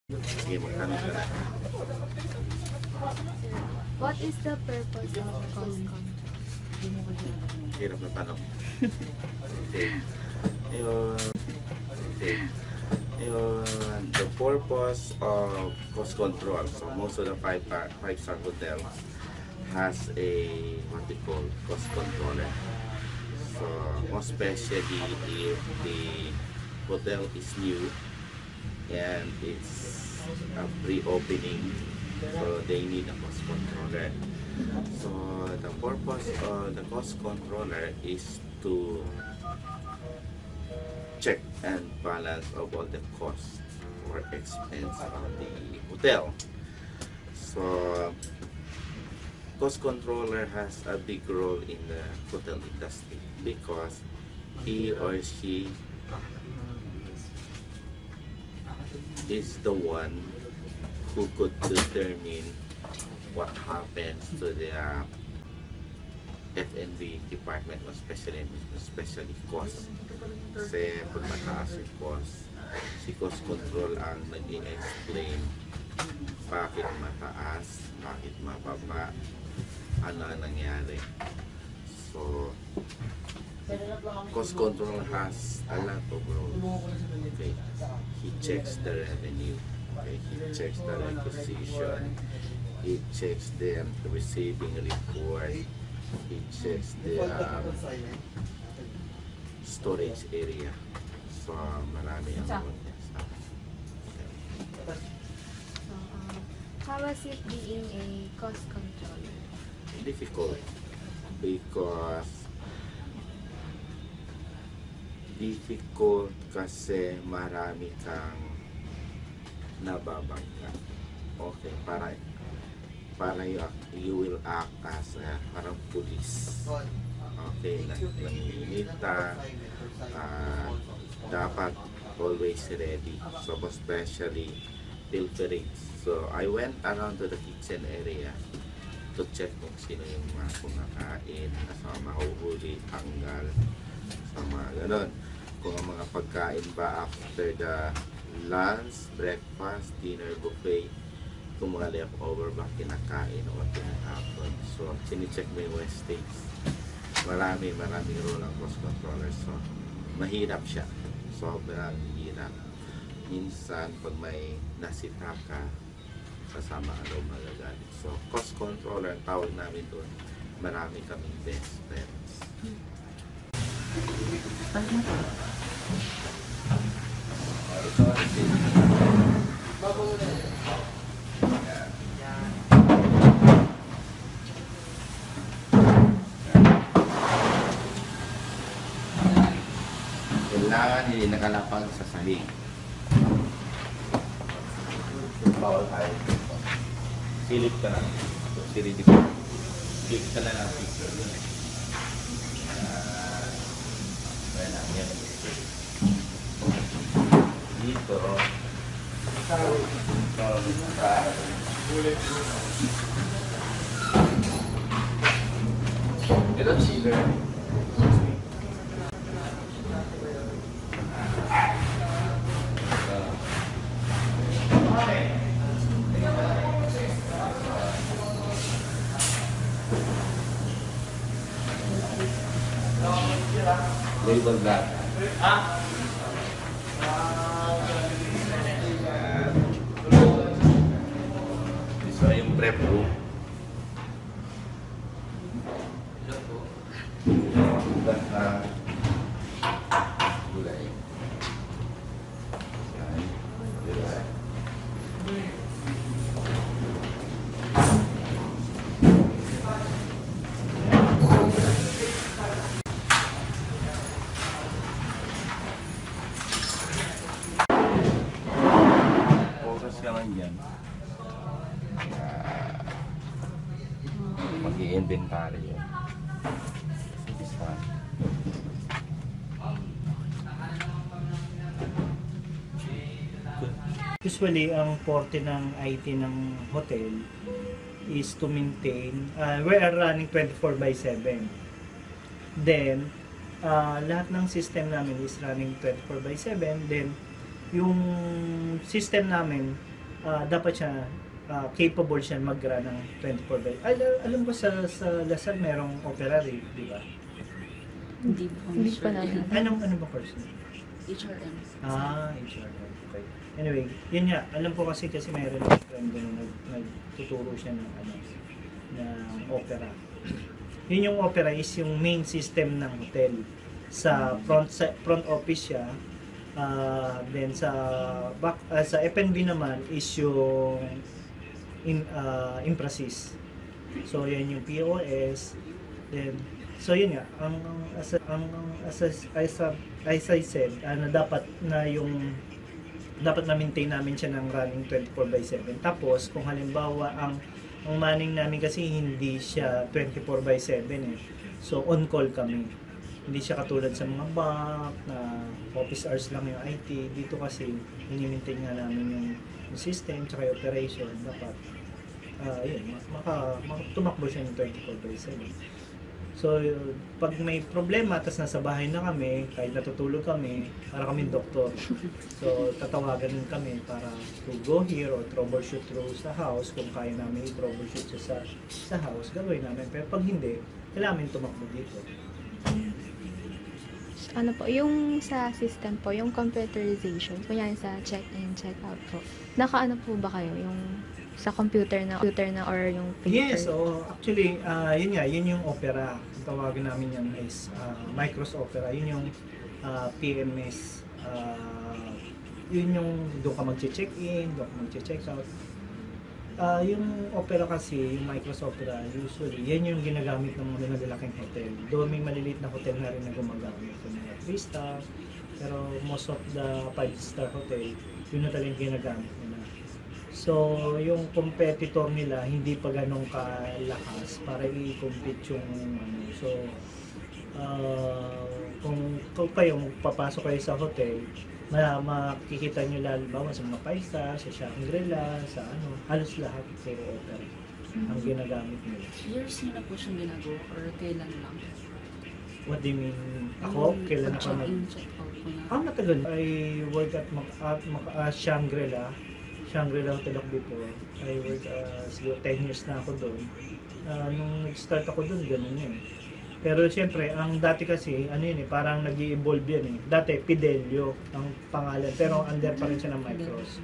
Sige, magkano ka na? What is the purpose of cost control? Hirap na tanong. Okay. The purpose of cost control. So most of the five-star hotel has a what we call cost controller. So most especially if the hotel is new and it's a pre-opening, so they need a cost controller. So the purpose of the cost controller is to check and balance of all the costs or expense of the hotel. So cost controller has a big role in the hotel industry because he or she is the one who could determine what happens to the F&B department, especially cost. Kasi pag mataas yung cost, si cost control ang nag-i-explain bakit mataas, bakit mababa, ano ang nangyari. So cost control has a lot of roles. Okay, he checks the revenue. Okay, he checks the requisition. He checks the receiving report. He checks the storage area. So marami ang contest. How was it being a cost controller? Difficult kasi marami kang nababangga. Okay, para you will act as parang police. Okay, nanginita, dapat always ready. So especially pilferings. So I went around to the kitchen area to check kung sino yung mga kumakain, sa mahuhuli, tanggal, sa mga ganon. Kung ang mga pagkain ba after the lunch, breakfast, dinner, buffet, kung mga leftover ba kinakain o tinatapon. So sinicheck mo yung wastage. Maraming role ang cost controller. So mahirap siya. Sobrang hirap. Minsan pag may nasita ka, kasama magagalit. So cost controller ang tawag namin doon. Marami kaming best friends. Kailangan hindi nakalapag sa sahig. Bawal tayo. Silip ka na. Silip ka. Silip ka na ng picture. Ayan na. Yan. Dito. Ito chiller. Label that. So yung prep room. Gulay. Yan. Mag-i-inventory yan. This one. Usually, ang forte ng IT ng hotel is to maintain, we are running 24/7. Then, lahat ng system namin is running 24/7. Then, yung system namin dapat siya capable siya mag-run ng 24 by... alam ko sa Lasal merong opera, di ba? Hindi pa namin. Ano ba course niya? HRM. HRM. Okay. Anyway, yun nga. Alam ko kasi meron ng friend ganun, nagtuturo siya ng ng opera. Yun yung opera is yung main system ng hotel. Sa front office siya. Then sa F&B naman is yung Imprasys. So yan yung POS. Then so yun nga, as I said, dapat na maintain namin siya ng running 24/7. Tapos kung halimbawa ang manning namin kasi hindi siya 24/7 eh. So on call kami. Hindi siya katulad sa mga bank na office hours lang yung IT. Dito kasi ini-maintain nga namin yung system tsaka yung operation. Dapat tumakbo siya ng 24/7. So, pag may problema, tas nasa bahay na kami, kahit natutulog kami, para kaming doktor. So, tatawagan din kami para to go here or troubleshoot through sa house. Kung kaya namin i-troubleshoot sa house, gagawin namin. Pero pag hindi, kailangan tumakbo dito. Ano po, yung sa system po, yung computerization, kunyari sa check-in, check-out po, nakaano po ba kayo? Yung sa computer na or yung paper? Yes, actually, yun yung Opera. Ang tawagin namin yan is Micros Opera. Yun yung PMS. Yun yung doon ka mag-check-in, doon ka mag-check-out. Yung Opera kasi, yung Micros Opera, usually, yan yung ginagamit ng mga malalaking hotel. Doon may maliliit na hotel na rin na gumagamit. Yung mga 3-star, pero most of the 5-star hotel, yun na talagang ginagamit nila. So, yung competitor nila hindi pa ganun kalakas para i-compete yung So, kung kayo magpapasok kayo sa hotel, makikita nyo lalo sa mga 5-star, sa Shangri-La, sa halos lahat puro Opera ang ginagamit nila. Years nyo na po siyang ginagawa or kailan lang? What do you mean? Ako? Kailan ako check-in, check-out po na? Matagal. I work at Shangri-La Hotel of before. I work siguro 10 years na ako doon. Nung nag-start ako doon, ganun yun. Pero siyempre, ang dati kasi, parang nag-i-evolve yan eh. Dati, Fidelio ang pangalan. Pero under pa rin siya ng Micros.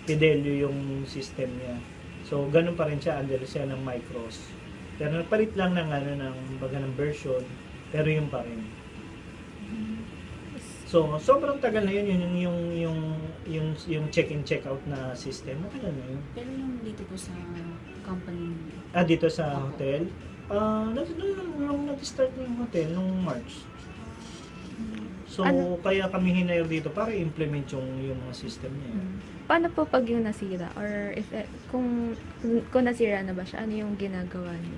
Fidelio yung system niya. So, ganun pa rin siya, under siya ng Micros. Pero nagpalit lang ng ng version, pero yun pa rin. So, sobrang tagal na yun, yung check-in, check-out na system. Matagal na yun. Pero yung dito po sa company? Dito sa hotel? Nung nag-start yung hotel, nung March. So, kaya kami hinayar dito para i-implement yung mga system niya. Paano po pag yung nasira? Or kung nasira na ba siya, ano yung ginagawa niyo?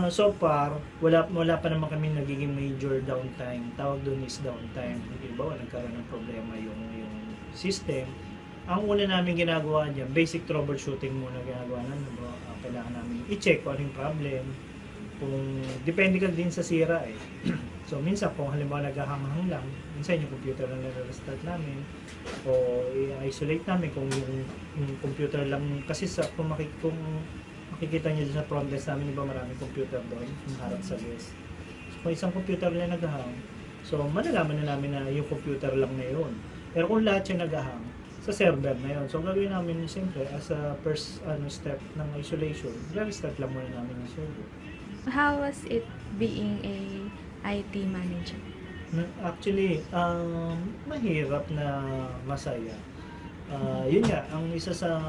So far, wala pa naman kami nagiging major downtime. Tawag doon is downtime. Diba, nagkaroon ng problema yung system. Ang una namin ginagawa dyan, basic troubleshooting muna ginagawa namin. Kailangan namin i-check kung ano yung problem. Depende ka din sa sira eh. So minsan kung halimbawa naghahang-hang lang, minsan yung computer lang nare-restart namin o i-isolate namin kung yung computer lang kasi kung makikita nyo sa front desk namin, iba maraming computer doon, yung harap sa desk. So, kung isang computer lang naghahang, so malalaman na namin na yung computer lang na yun. Pero kung lahat yung naghahang, sa server na yun. So gagawin namin siyempre as a first step ng isolation, restart lang muna namin yung server. How was it being a IT manager? Actually, mahirap na masaya. Yun nga, ang isa sa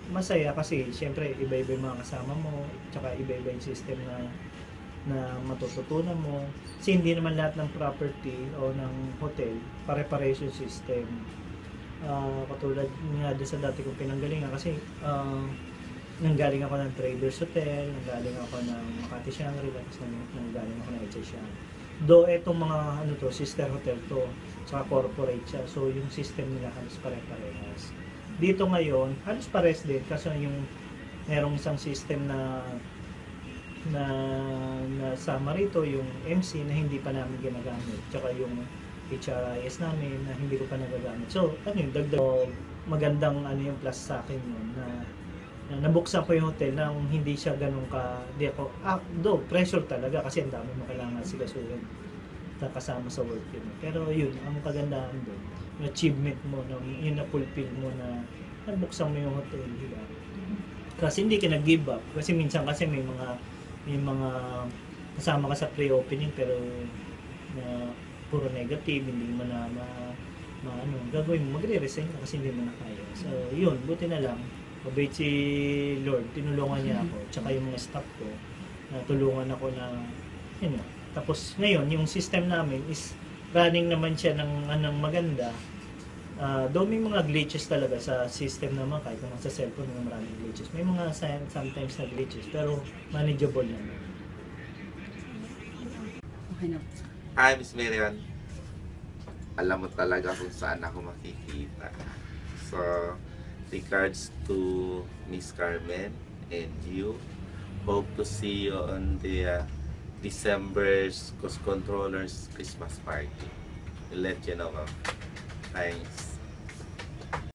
masaya kasi siyempre iba-iba yung mga kasama mo, tsaka iba-iba yung system na matututunan mo. Kasi hindi naman lahat ng property o ng hotel pare-pares yung system. Katulad nga sa dati kong pinanggalingan kasi nanggaling ako ng Traders Hotel, nanggaling ako ng Makati Shangri-La, nanggaling ako ng HSN. Though etong mga sister hotel to, saka corporate siya. So yung system nila halos pare-parehas. Dito ngayon, halos pares din kasi yung merong isang system na sama rito, yung MC na hindi pa namin ginagamit. Tsaka yung HRIS namin na hindi ko pa nagagamit. So, dagdag magandang ano yung plus sa akin yun na nabuksan ko yung hotel nang hindi siya ganun di ako, do, pressure talaga kasi ang dami mo kailangan sigasuhin kasama sa work yun. Pero yun, ang kagandahan doon, yung achievement mo, yung na-fulfill mo na nabuksan mo yung hotel, di ba? Kasi hindi ka nag-give up. Kasi minsan kasi may mga kasama ka sa pre-opening pero na puro negative, hindi mo na gagawin mo, magre-resign ka kasi hindi mo na kaya. So, yun, buti na lang, mabait si Lord, tinulungan niya ako, tsaka yung mga staff ko, natulungan ako na, yun nga. Tapos, ngayon, yung system namin is running naman siya ng maganda. Though may mga glitches talaga sa system naman, kahit naman sa cellphone, may maraming glitches. May mga sometimes na glitches, pero manageable naman. Okay na po. Hi, Miss Marian. Alam mo talaga kung saan ako makikita. So, regards to Miss Carmen and you. Hope to see you on the December's Cost Controllers Christmas Party. I'll let you know. Thanks.